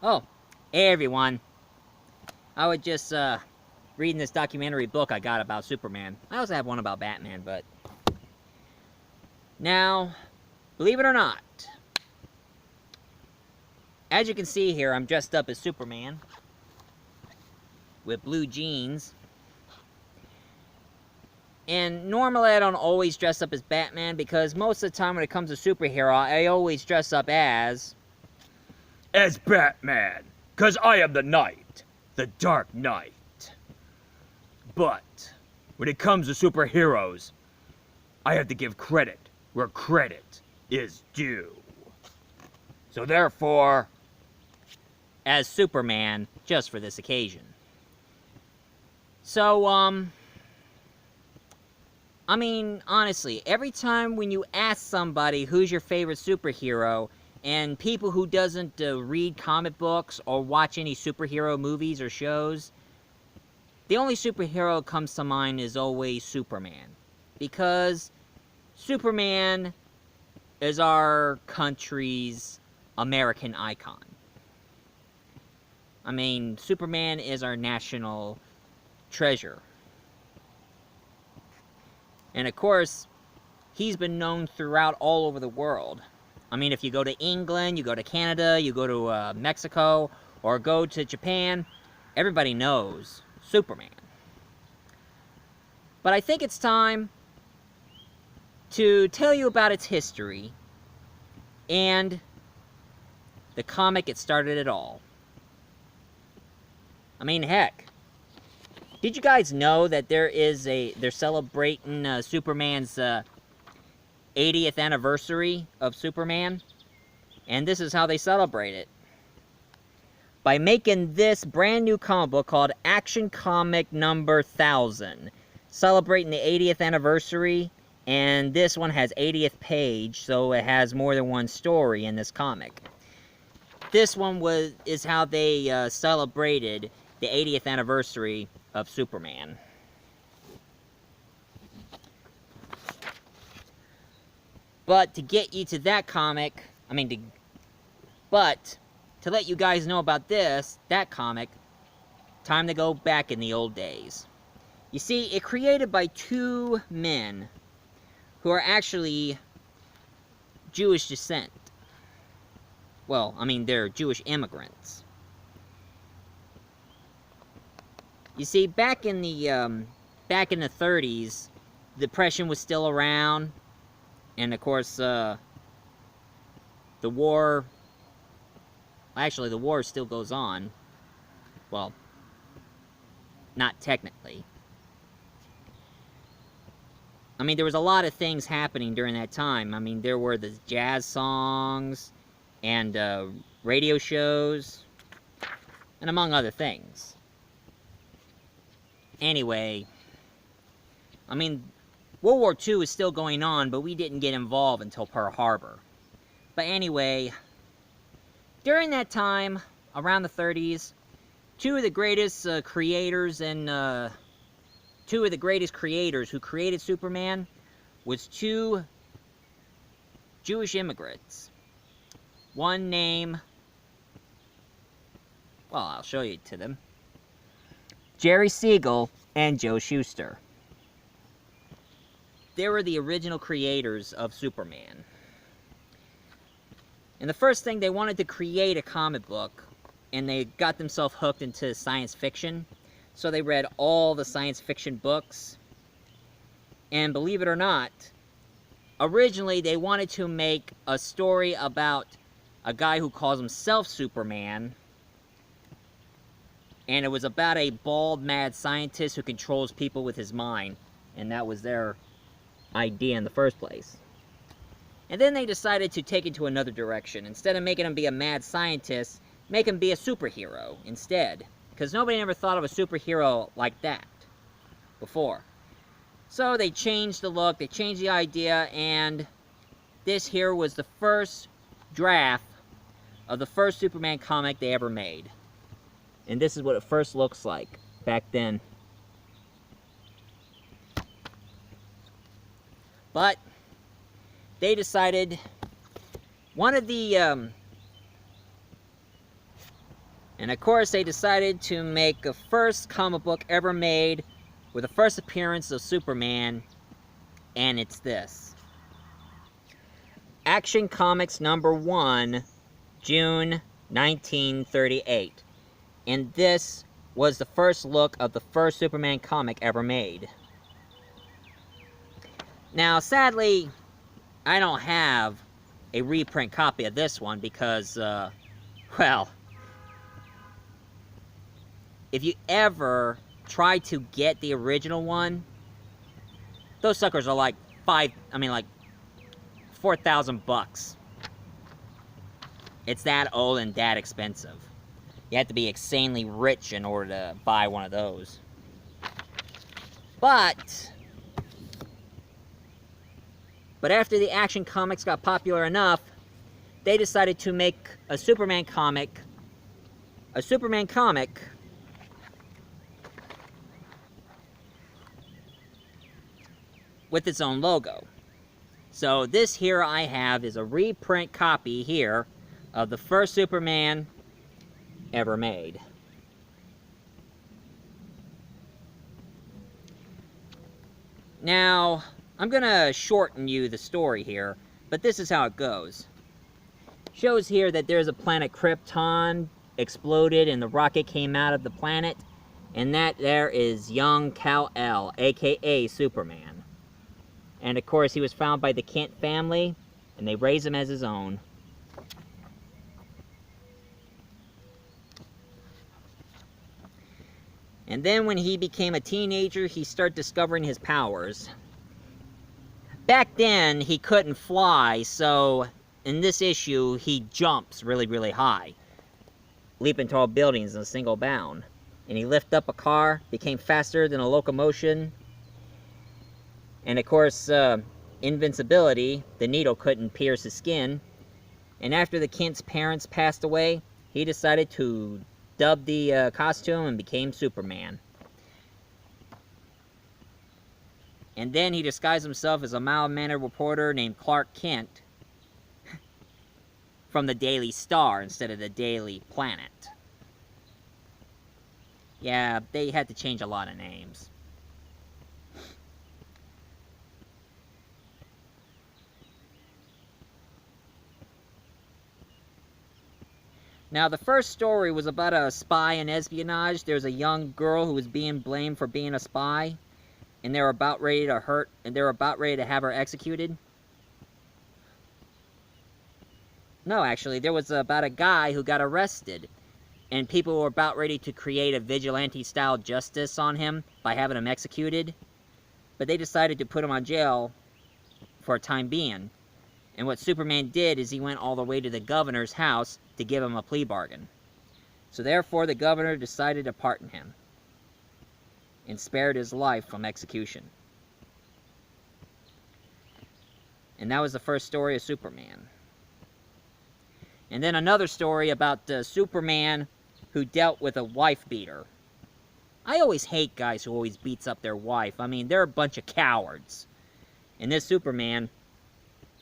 Oh, hey everyone. I was just reading this documentary book I got about Superman. I also have one about Batman, but now, believe it or not, as you can see here, I'm dressed up as Superman with blue jeans. And normally I don't always dress up as Batman because most of the time when it comes to superhero, I always dress up as Batman, 'cause I am the Knight, the Dark Knight. But when it comes to superheroes, I have to give credit where credit is due. So therefore, as Superman just for this occasion. So, I mean, honestly, every time when you ask somebody who's your favorite superhero, and people who doesn't read comic books or watch any superhero movies or shows, the only superhero that comes to mind is always Superman. Because Superman is our country's American icon. I mean, Superman is our national treasure. And of course, he's been known throughout all over the world. I mean, if you go to England, you go to Canada, you go to Mexico, or go to Japan, everybody knows Superman. But I think it's time to tell you about its history and the comic that started it all. I mean, heck, did you guys know that they're celebrating Superman's 80th anniversary of Superman? And this is how they celebrate it. By making this brand new comic book called Action Comic number 1000. Celebrating the 80th anniversary, and this one has 80th page, so it has more than one story in this comic. This one is how they celebrated the 80th anniversary of Superman. But to get you to that comic, but to let you guys know about that comic, time to go back in the old days. You see, it created by two men who are actually Jewish descent. Well, I mean, they're Jewish immigrants. You see, back in the 30s, Depression was still around, and of course, the war. Actually, the war still goes on. Well, not technically. I mean, there was a lot of things happening during that time. I mean, there were the jazz songs and radio shows, and among other things. Anyway, I mean, World War II is still going on, but we didn't get involved until Pearl Harbor. But anyway, during that time, around the 30s, two of the greatest creators who created Superman was two Jewish immigrants. One named, well, I'll show you to them. Jerry Siegel and Joe Shuster. They were the original creators of Superman. And the first thing, they wanted to create a comic book, and they got themselves hooked into science fiction. So they read all the science fiction books. And believe it or not, originally they wanted to make a story about a guy who calls himself Superman. And it was about a bald, mad scientist who controls people with his mind. And that was their idea in the first place. And then they decided to take it to another direction. Instead of making him be a mad scientist, make him be a superhero instead. Because nobody ever thought of a superhero like that before. So they changed the look, they changed the idea, and this here was the first draft of the first Superman comic they ever made. And this is what it first looks like back then. But they decided one of the And of course, they decided to make a first comic book ever made with the first appearance of Superman, and it's this. Action Comics #1, June 1938. And this was the first look of the first Superman comic ever made. Now, sadly, I don't have a reprint copy of this one because, well, if you ever try to get the original one, those suckers are like like 4,000 bucks. It's that old and that expensive. You have to be insanely rich in order to buy one of those. But after the Action Comics got popular enough, they decided to make a Superman comic with its own logo. So this here I have is a reprint copy here of the first Superman ever made. Now, I'm gonna shorten you the story here, but this is how it goes. Shows here that there's a planet Krypton exploded and the rocket came out of the planet, and that there is young Kal-El, aka Superman. And of course he was found by the Kent family, and they raised him as his own. And then when he became a teenager, he started discovering his powers. Back then, he couldn't fly, so in this issue, he jumps really, really high, leaping tall buildings in a single bound. And he lifted up a car, became faster than a locomotion. And of course, invincibility, the needle couldn't pierce his skin. And after the Kent's parents passed away, he decided to dub the costume and became Superman. And then he disguised himself as a mild-mannered reporter named Clark Kent from the Daily Star instead of the Daily Planet. Yeah, they had to change a lot of names. Now, the first story was about a spy and espionage. There's a young girl who was being blamed for being a spy, and they were about ready to have her executed. No, actually, there was about a guy who got arrested, and people were about ready to create a vigilante-style justice on him by having him executed, but they decided to put him on jail for a time being. And what Superman did is he went all the way to the governor's house to give him a plea bargain. So therefore, the governor decided to pardon him and spared his life from execution. And that was the first story of Superman. And then another story about Superman who dealt with a wife beater. I always hate guys who always beats up their wife. I mean, they're a bunch of cowards. And this Superman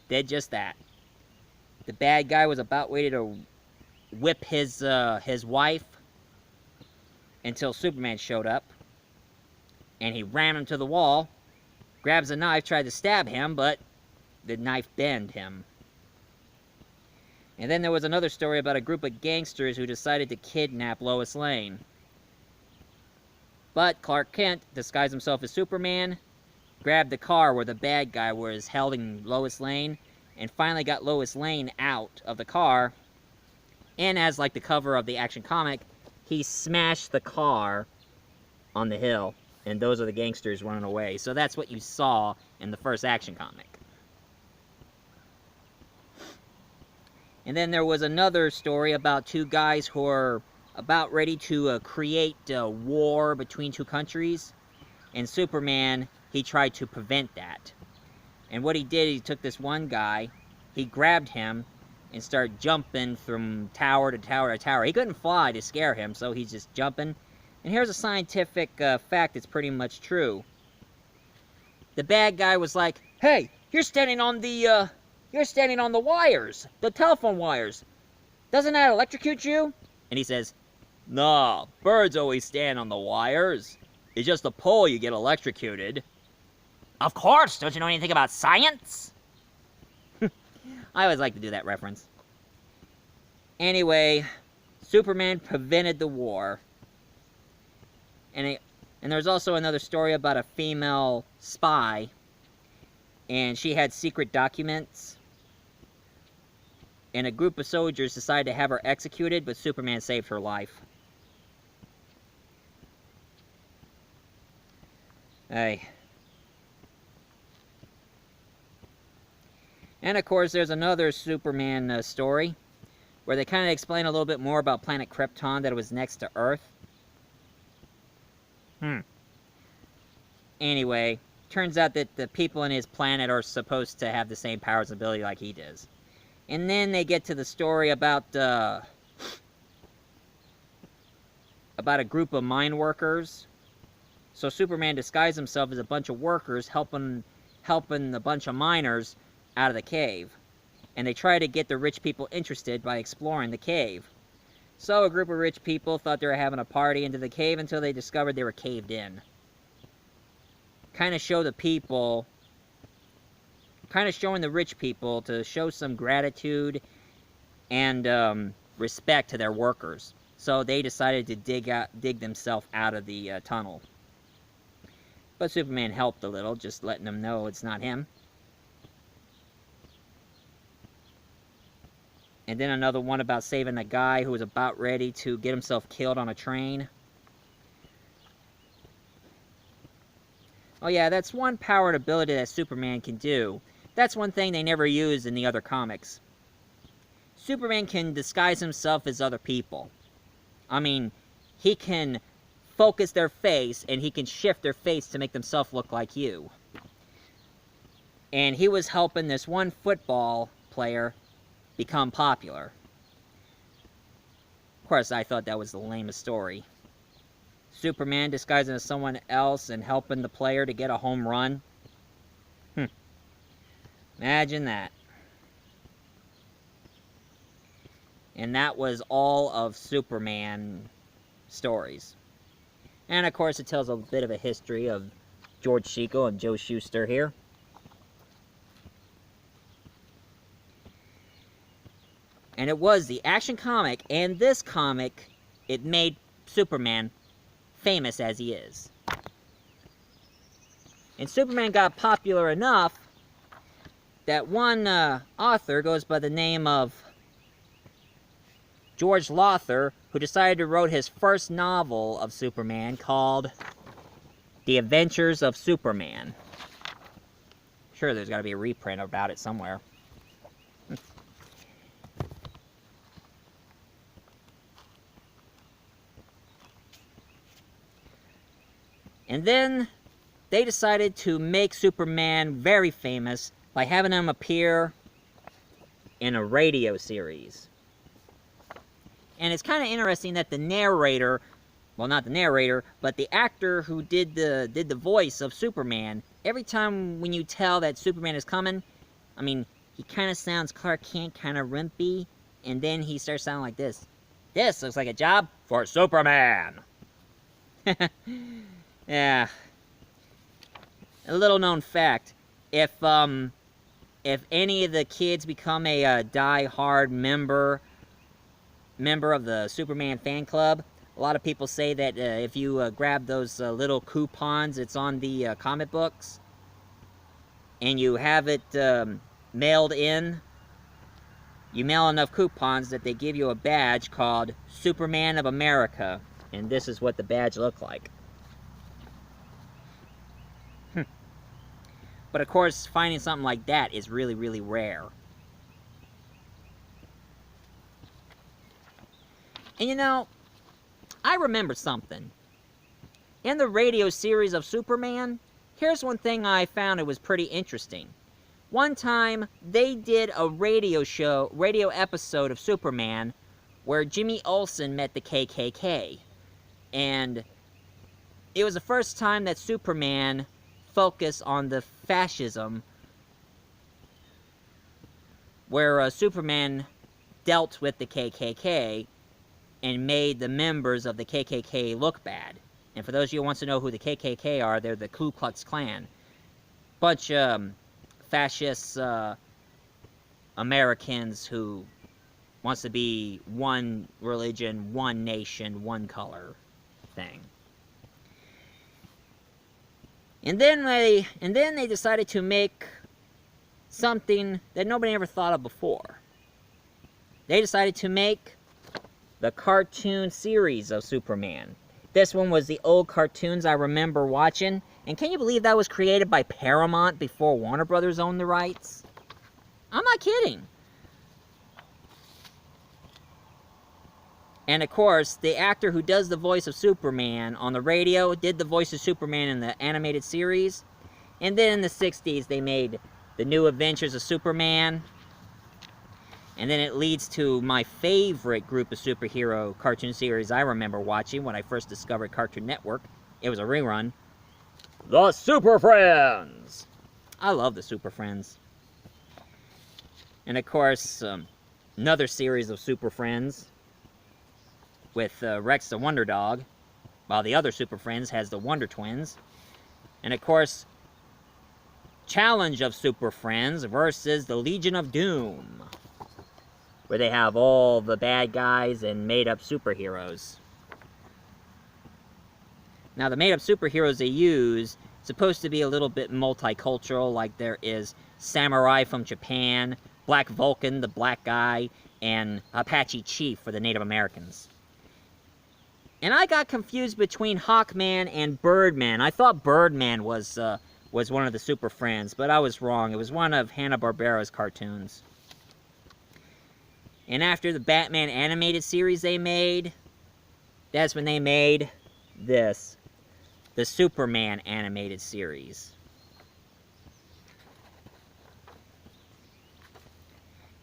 did just that. The bad guy was about ready to whip his wife until Superman showed up, and he rammed him to the wall, grabs a knife, tried to stab him, but the knife bent him. And then there was another story about a group of gangsters who decided to kidnap Lois Lane. But Clark Kent disguised himself as Superman, grabbed the car where the bad guy was holding Lois Lane, and finally got Lois Lane out of the car. And as like the cover of the Action comic, he smashed the car on the hill, and those are the gangsters running away. So that's what you saw in the first Action comic. And then there was another story about two guys who are about ready to create a war between two countries, and Superman, he tried to prevent that. And what he did, he took this one guy, he grabbed him, and started jumping from tower to tower to tower. He couldn't fly to scare him, so he's just jumping. And here's a scientific fact that's pretty much true. The bad guy was like, "Hey, you're standing on the wires, the telephone wires. Doesn't that electrocute you?" And he says, No, birds always stand on the wires. It's just the pole you get electrocuted. Of course! Don't you know anything about science? I always like to do that reference. Anyway, Superman prevented the war. And there's also another story about a female spy. And she had secret documents. And a group of soldiers decided to have her executed, but Superman saved her life. Hey. And of course, there's another Superman story where they kind of explain a little bit more about planet Krypton, that it was next to Earth. Anyway, turns out that the people in his planet are supposed to have the same powers and ability like he does. And then they get to the story about a group of mine workers. So Superman disguised himself as a bunch of workers helping a bunch of miners out of the cave. And they try to get the rich people interested by exploring the cave. So a group of rich people thought they were having a party into the cave until they discovered they were caved in. Kind of show the people, kind of showing the rich people to show some gratitude and respect to their workers. So they decided to dig themselves out of the tunnel. But Superman helped a little, just letting them know it's not him. And then another one about saving a guy who was about ready to get himself killed on a train. Oh yeah, that's one power and ability that Superman can do. That's one thing they never use in the other comics. Superman can disguise himself as other people. I mean, he can focus their face and he can shift their face to make themselves look like you. And he was helping this one football player become popular. Of course, I thought that was the lamest story. Superman disguising as someone else and helping the player to get a home run. Imagine that. And that was all of Superman stories. And of course, it tells a bit of a history of George Segal and Joe Shuster here. And it was the Action comic and this comic, it made Superman famous as he is. And Superman got popular enough that one author goes by the name of George Lothar, who decided to write his first novel of Superman called The Adventures of Superman. Sure, there's got to be a reprint about it somewhere. And then they decided to make Superman very famous by having him appear in a radio series. And it's kind of interesting that the narrator, well, not the narrator, but the actor who did the voice of Superman, every time when you tell that Superman is coming, I mean, he kind of sounds Clark Kent, kind of rimpy, and then he starts sounding like this. This looks like a job for Superman. Yeah. A little known fact, if any of the kids become a die-hard member of the Superman fan club, a lot of people say that if you grab those little coupons, it's on the comic books, and you have it mailed in, you mail enough coupons that they give you a badge called Superman of America, and this is what the badge looked like. But of course, finding something like that is really, really rare. And you know, I remember something. In the radio series of Superman, here's one thing I found it was pretty interesting. One time, they did a radio episode of Superman where Jimmy Olsen met the KKK. And it was the first time that Superman focused on the fascism where Superman dealt with the KKK and made the members of the KKK look bad. And for those of you who want to know who the KKK are, they're the Ku Klux Klan. Bunch of fascist Americans who wants to be one religion, one nation, one color thing. And then they decided to make something that nobody ever thought of before. They decided to make the cartoon series of Superman. This one was the old cartoons I remember watching. And can you believe that was created by Paramount before Warner Brothers owned the rights? I'm not kidding. And of course, the actor who does the voice of Superman on the radio did the voice of Superman in the animated series. And then in the 60s, they made the New Adventures of Superman. And then it leads to my favorite group of superhero cartoon series I remember watching when I first discovered Cartoon Network. It was a rerun. The Super Friends! I love the Super Friends. And of course, another series of Super Friends with Rex the Wonder Dog, while the other Super Friends has the Wonder Twins. And of course, Challenge of Super Friends versus the Legion of Doom, where they have all the bad guys and made-up superheroes. Now, the made-up superheroes they use supposed to be a little bit multicultural, like there is Samurai from Japan, Black Vulcan, the black guy, and Apache Chief for the Native Americans. And I got confused between Hawkman and Birdman. I thought Birdman was one of the Super Friends, but I was wrong. It was one of Hanna-Barbera's cartoons. And after the Batman animated series they made, that's when they made this, the Superman animated series.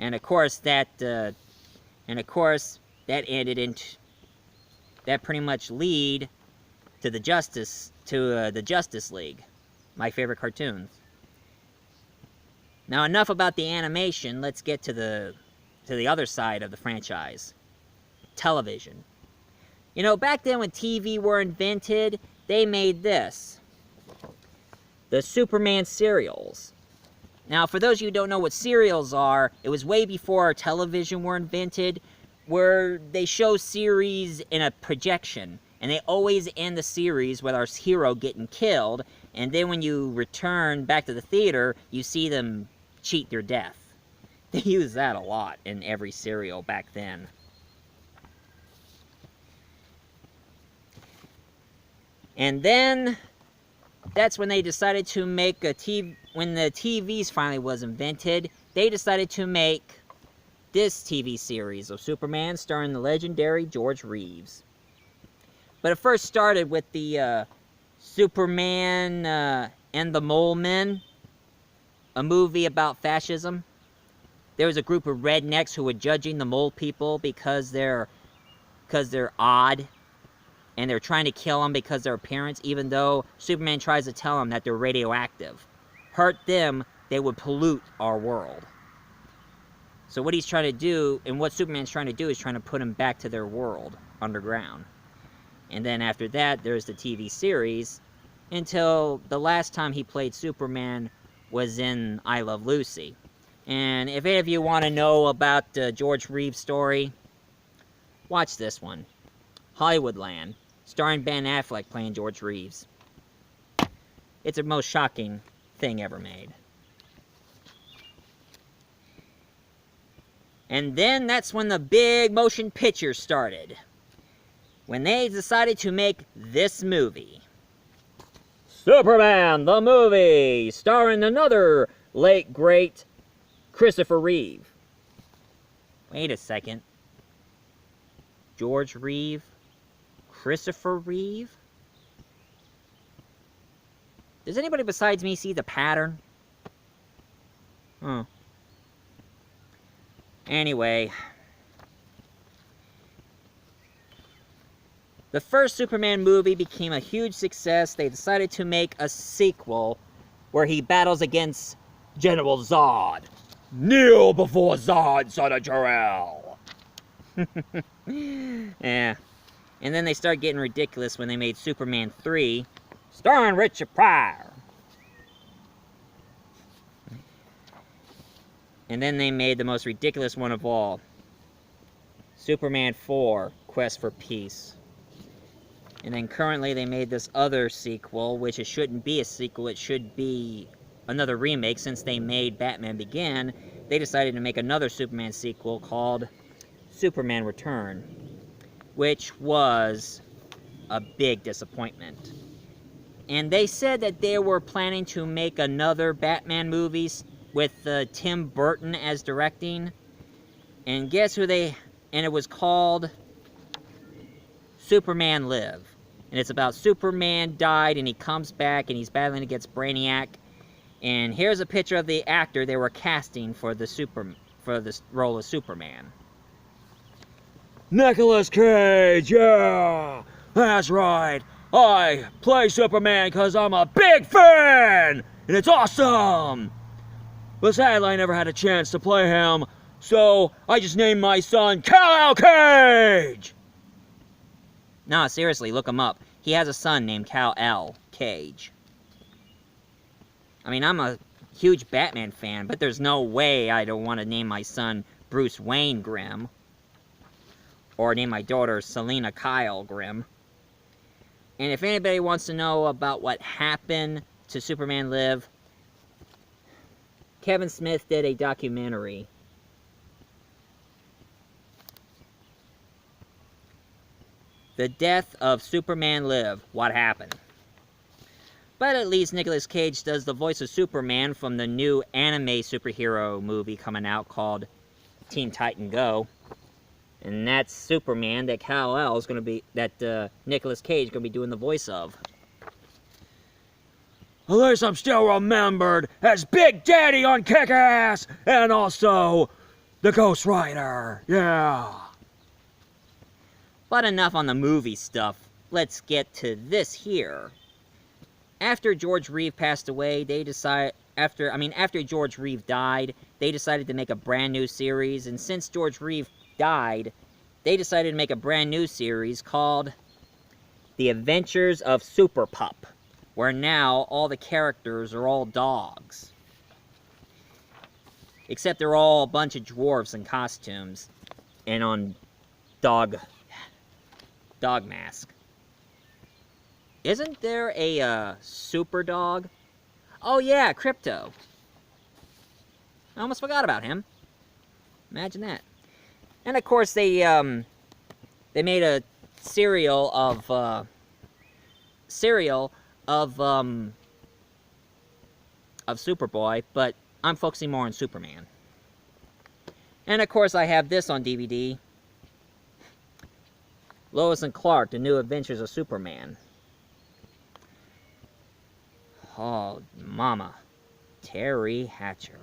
And of course that ended in, that pretty much lead to the Justice League, my favorite cartoons. Now enough about the animation. Let's get to the other side of the franchise, television. You know, back then when TV were invented, they made this, the Superman serials. Now, for those of you who don't know what serials are, it was way before television were invented, where they show series in a projection, and they always end the series with our hero getting killed, and then when you return back to the theater, you see them cheat their death. They used that a lot in every serial back then. And then, that's when they decided to make a TV, when the TVs finally was invented, they decided to make this TV series of Superman starring the legendary George Reeves. But it first started with the Superman and the Mole Men, a movie about fascism. There was a group of rednecks who were judging the mole people because they're odd, and they're trying to kill them because of their appearance, even though Superman tries to tell them that they're radioactive. Hurt them, they would pollute our world. So what he's trying to do, and what Superman's trying to do, is trying to put them back to their world, underground. And then after that, there's the TV series, until the last time he played Superman was in I Love Lucy. And if any of you want to know about the George Reeves story, watch this one, Hollywoodland, starring Ben Affleck playing George Reeves. It's the most shocking thing ever made. And then that's when the big motion picture started, when they decided to make this movie, Superman the movie, starring another late great Christopher Reeve. Wait a second. George Reeve? Christopher Reeve? Does anybody besides me see the pattern? Huh. Anyway. The first Superman movie became a huge success. They decided to make a sequel where he battles against General Zod. Kneel before Zod, son of Jor-El! Yeah. And then they started getting ridiculous when they made Superman 3, starring Richard Pryor. And then they made the most ridiculous one of all, Superman 4, Quest for Peace. And then currently they made this other sequel, which it shouldn't be a sequel, it should be another remake. Since they made Batman Begin, they decided to make another Superman sequel called Superman Return, which was a big disappointment. And they said that they were planning to make another Batman movie with Tim Burton as directing. And guess who they... And it was called Superman Live. And it's about Superman died and he comes back and he's battling against Brainiac. And here's a picture of the actor they were casting for the role of Superman. Nicolas Cage, yeah! That's right! I play Superman because I'm a big fan! And it's awesome! But sadly, I never had a chance to play him, so I just named my son Kal-El Cage! No, seriously, look him up. He has a son named Kal-El Cage. I mean, I'm a huge Batman fan, but there's no way I don't want to name my son Bruce Wayne Grimm. Or name my daughter Selena Kyle Grimm. And if anybody wants to know about what happened to Superman Live, Kevin Smith did a documentary. The Death of Superman Live, What Happened. But at least Nicolas Cage does the voice of Superman from the new anime superhero movie coming out called Teen Titan Go. And that's Superman that Kal-El is going to be, that Nicolas Cage is going to be doing the voice of. At least I'm still remembered as Big Daddy on Kick-Ass, and also the Ghost Rider, yeah. But enough on the movie stuff. Let's get to this here. After George Reeve passed away, after George Reeve died, they decided to make a brand new series, and since George Reeve died, they decided to make a brand new series called The Adventures of Super Pup, where now all the characters are all dogs. Except they're all a bunch of dwarves in costumes and on dog mask. Isn't there a super dog? Oh yeah, Crypto. I almost forgot about him. Imagine that. And of course they made a serial of Superboy, but I'm focusing more on Superman. And of course I have this on DVD. Lois and Clark, The New Adventures of Superman. Oh, mama. Terry Hatcher.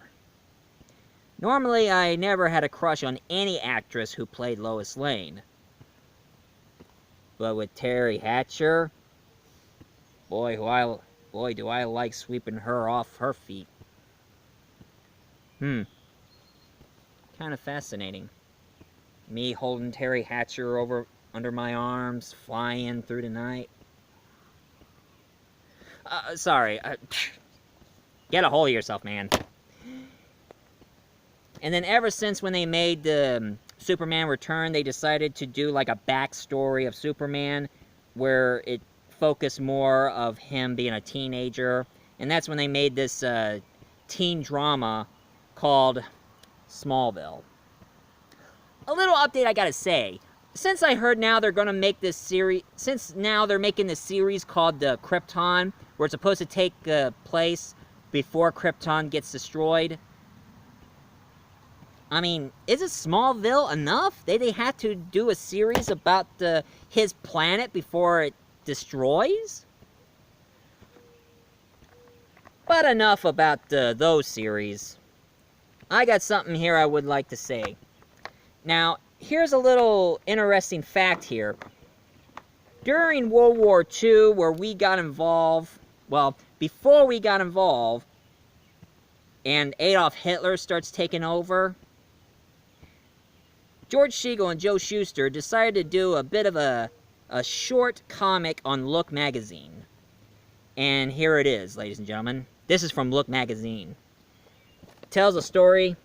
Normally, I never had a crush on any actress who played Lois Lane. But with Terry Hatcher, boy, do I like sweeping her off her feet. Kind of fascinating. Me holding Terry Hatcher under my arms, flying through the night. Sorry. Get a hold of yourself, man. And then ever since when they made the Superman Return, they decided to do like a backstory of Superman, where it focused more of him being a teenager. And that's when they made this teen drama called Smallville. A little update I gotta say. Since I heard now they're gonna make this series, they're making this series called the Krypton, where it's supposed to take place before Krypton gets destroyed. I mean, isn't Smallville enough? They had to do a series about his planet before it destroys? But enough about those series. I got something here I would like to say. Now, here's a little interesting fact here. During World War II, where we got involved, well, before we got involved, and Adolf Hitler starts taking over, George Siegel and Joe Shuster decided to do a bit of a short comic on Look magazine. And here it is, ladies and gentlemen. This is from Look magazine. It tells a story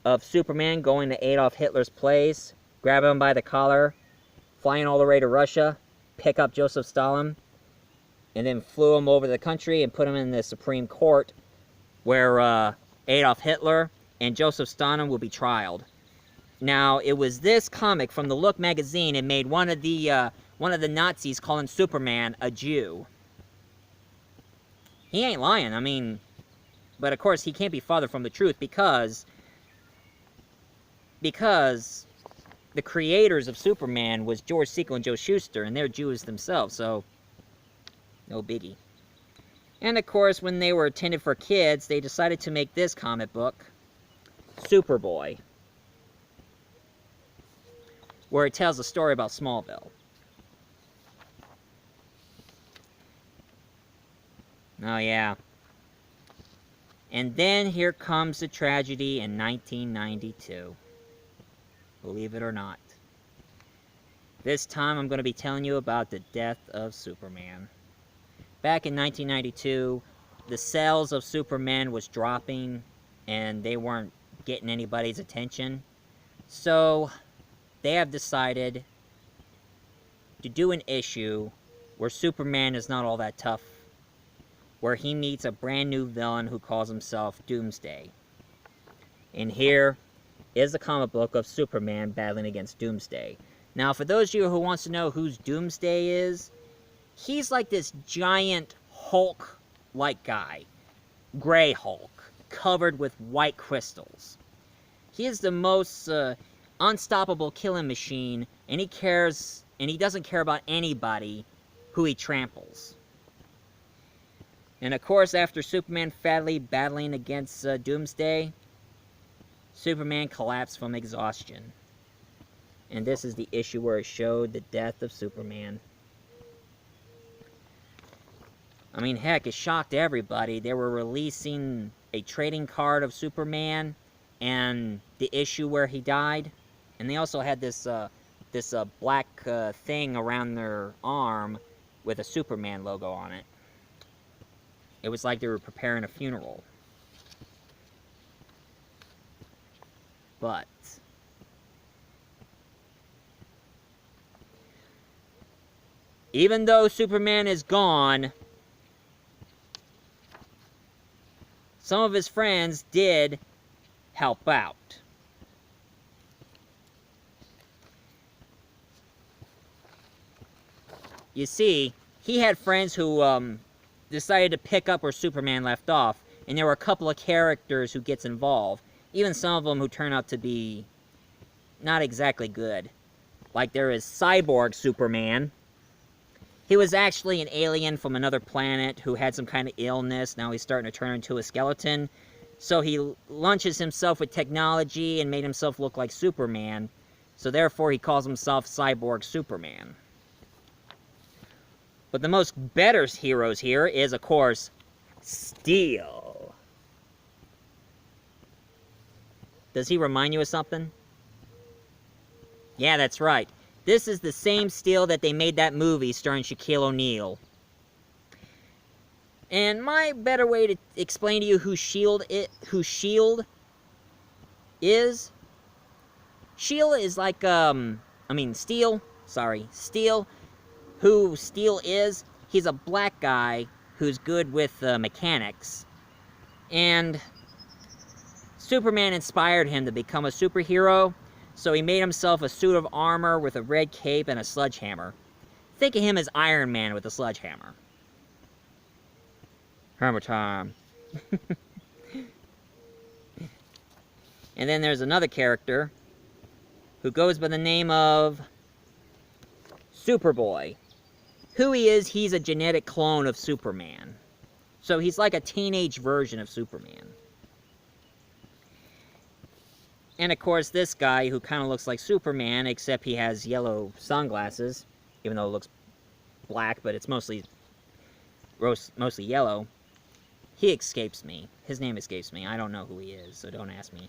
of Superman going to Adolf Hitler's place, grabbing him by the collar, flying all the way to Russia, pick up Joseph Stalin, and then flew him over the country and put him in the Supreme Court where Adolf Hitler and Joseph Stalin will be trialed. Now, it was this comic from the Look magazine that made one of the Nazis calling Superman a Jew. He ain't lying, I mean, but of course he can't be farther from the truth because the creators of Superman was George Siegel and Joe Shuster, and they're Jews themselves, so no biggie. And of course, when they were intended for kids, they decided to make this comic book, Superboy, where it tells a story about Smallville. Oh yeah. And then here comes the tragedy in 1992. Believe it or not. This time I'm going to be telling you about the death of Superman. Back in 1992, the sales of Superman was dropping and they weren't getting anybody's attention. So they have decided to do an issue where Superman is not all that tough, where he meets a brand new villain who calls himself Doomsday. And here is the comic book of Superman battling against Doomsday. Now, for those of you who wants to know who Doomsday is, he's like this giant Hulk-like guy. Gray Hulk, covered with white crystals. He is the most unstoppable killing machine, and he doesn't care about anybody who he tramples. And of course, after Superman fatally battling against Doomsday, Superman collapsed from exhaustion. And this is the issue where it showed the death of Superman. I mean, heck, it shocked everybody. They were releasing a trading card of Superman and the issue where he died. And they also had this black thing around their arm with a Superman logo on it. It was like they were preparing a funeral. But even though Superman is gone, some of his friends did help out. You see, he had friends who decided to pick up where Superman left off, and there were a couple of characters who gets involved. Even some of them who turn out to be not exactly good. Like there is Cyborg Superman. He was actually an alien from another planet who had some kind of illness. Now he's starting to turn into a skeleton. So he launches himself with technology and made himself look like Superman. So therefore he calls himself Cyborg Superman. But the most better heroes here is, of course, Steel. Does he remind you of something? Yeah, that's right. This is the same Steel that they made that movie starring Shaquille O'Neal. And my better way to explain to you who S.H.I.E.L.D. is... S.H.I.E.L.D. is like, Steel. Who Steel is, he's a black guy who's good with mechanics. And Superman inspired him to become a superhero, so he made himself a suit of armor with a red cape and a sledgehammer. Think of him as Iron Man with a sledgehammer. Hammer time. And then there's another character who goes by the name of Superboy. Who he is, he's a genetic clone of Superman. So he's like a teenage version of Superman. And of course, this guy who kind of looks like Superman, except he has yellow sunglasses, even though it looks black, but it's mostly yellow. He escapes me. His name escapes me. I don't know who he is, so don't ask me.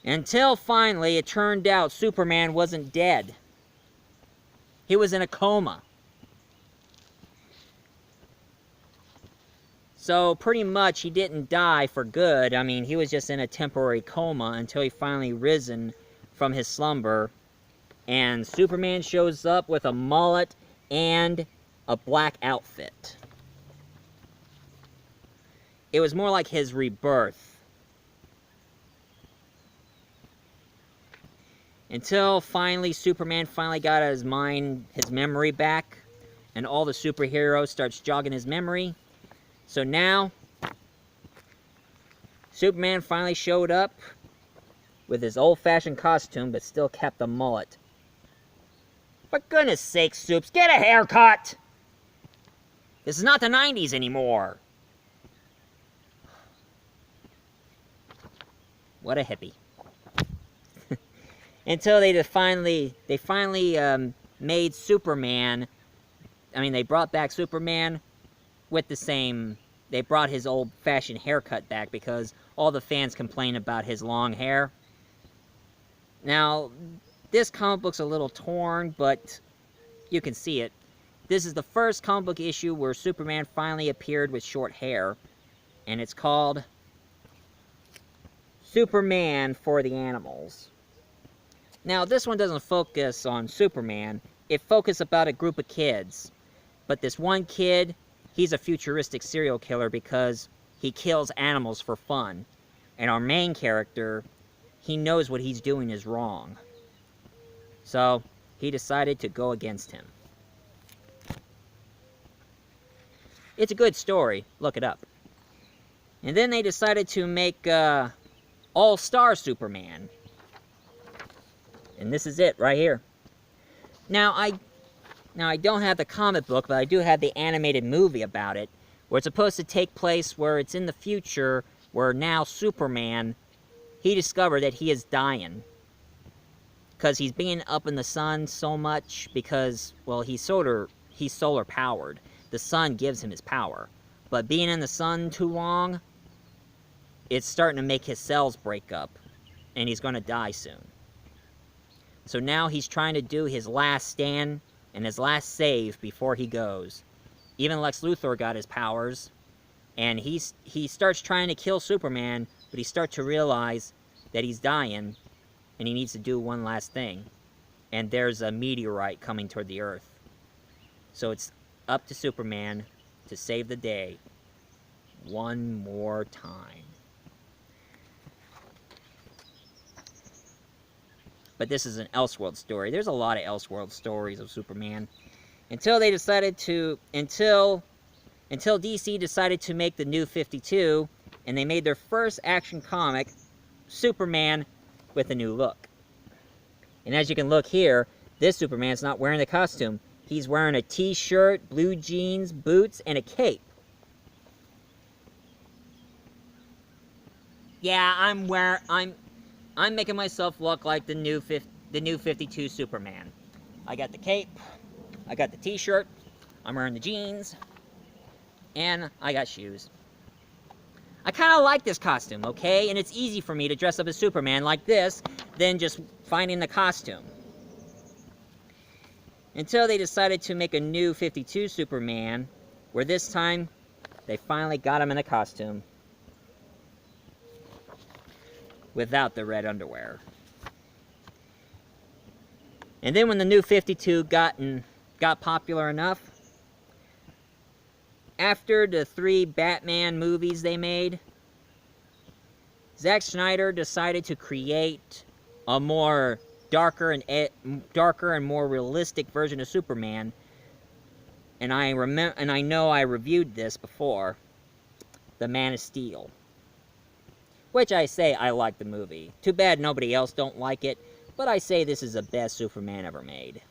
Until finally it turned out Superman wasn't dead. He was in a coma. So pretty much he didn't die for good. I mean, he was just in a temporary coma until he finally risen from his slumber. And Superman shows up with a mullet and a black outfit. It was more like his rebirth. Until finally Superman finally got his mind, his memory back, and all the superheroes starts jogging his memory. So now, Superman finally showed up with his old-fashioned costume, but still kept the mullet. For goodness sakes, Supes, get a haircut! This is not the 90s anymore. What a hippie. Until they finally made Superman. I mean, they brought back Superman with the same. They brought his old-fashioned haircut back because all the fans complained about his long hair. Now, this comic book's a little torn, but you can see it. This is the first comic book issue where Superman finally appeared with short hair, and it's called Superman for the Animals. Now, this one doesn't focus on Superman. It focuses about a group of kids. But this one kid, he's a futuristic serial killer because he kills animals for fun. And our main character, he knows what he's doing is wrong. So, he decided to go against him. It's a good story. Look it up. And then they decided to make All-Star Superman. And this is it right here. Now I don't have the comic book, but I do have the animated movie about it, where it's supposed to take place where it's in the future, where now Superman, he discovered that he is dying. Because he's being up in the sun so much because, well, he's solar powered. The sun gives him his power. But being in the sun too long, it's starting to make his cells break up. And he's going to die soon. So now he's trying to do his last stand and his last save before he goes. Even Lex Luthor got his powers. And he starts trying to kill Superman, but he starts to realize that he's dying. And he needs to do one last thing. And there's a meteorite coming toward the Earth. So it's up to Superman to save the day one more time. But this is an Elseworld story. There's a lot of Elseworld stories of Superman. Until DC decided to make the New 52, and they made their first action comic, Superman with a new look. And as you can look here, this Superman's not wearing the costume. He's wearing a t-shirt, blue jeans, boots, and a cape. Yeah, I'm making myself look like the new 52 Superman. I got the cape, I got the t-shirt, I'm wearing the jeans, and I got shoes. I kind of like this costume, okay? And it's easy for me to dress up as Superman like this than just finding the costume. Until they decided to make a new 52 Superman, where this time, they finally got him in a costume. Without the red underwear. And then when the New 52 got popular enough, after the 3 Batman movies they made, Zack Snyder decided to create a more darker and more realistic version of Superman. And I know I reviewed this before, The Man of Steel. Which I say I like the movie. Too bad nobody else don't like it, but I say this is the best Superman ever made.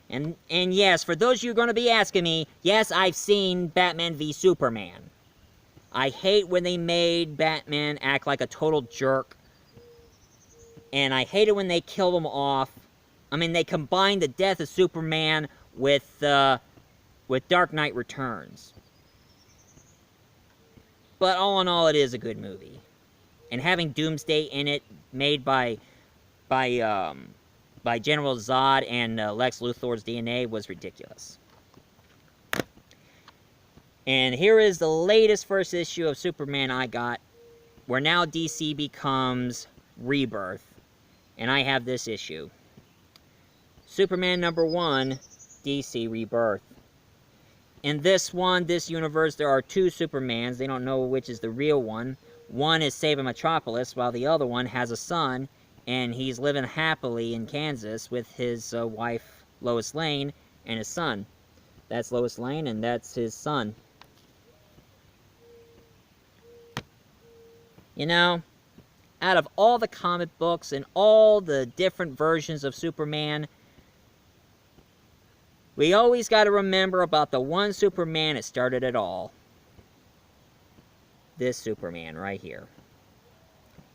And yes, for those of you who are going to be asking me, yes, I've seen Batman v Superman. I hate when they made Batman act like a total jerk. And I hate it when they kill him off. I mean, they combined the death of Superman with Dark Knight Returns. But all in all, it is a good movie. And having Doomsday in it, made by General Zod and Lex Luthor's DNA, was ridiculous. And here is the latest first issue of Superman I got, where now DC becomes Rebirth. And I have this issue. Superman #1, DC Rebirth. In this one, this universe, there are two Supermans. They don't know which is the real one. One is saving Metropolis, while the other one has a son, and he's living happily in Kansas with his wife, Lois Lane, and his son. That's Lois Lane, and that's his son. You know, out of all the comic books and all the different versions of Superman, we always got to remember about the one Superman that started it all. This Superman right here.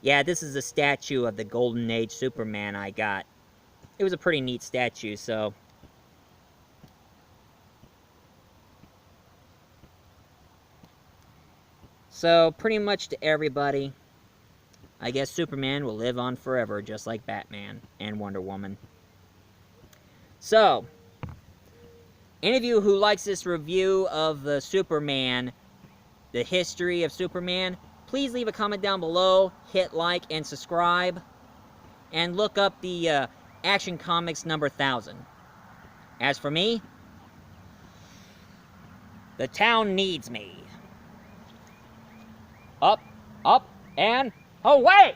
Yeah, this is a statue of the Golden Age Superman I got. It was a pretty neat statue, so... So, pretty much to everybody, I guess Superman will live on forever, just like Batman and Wonder Woman. So, any of you who likes this review of the Superman, the history of Superman, please leave a comment down below, hit like and subscribe, and look up the Action Comics number 1000. As for me, the town needs me. Up, and away!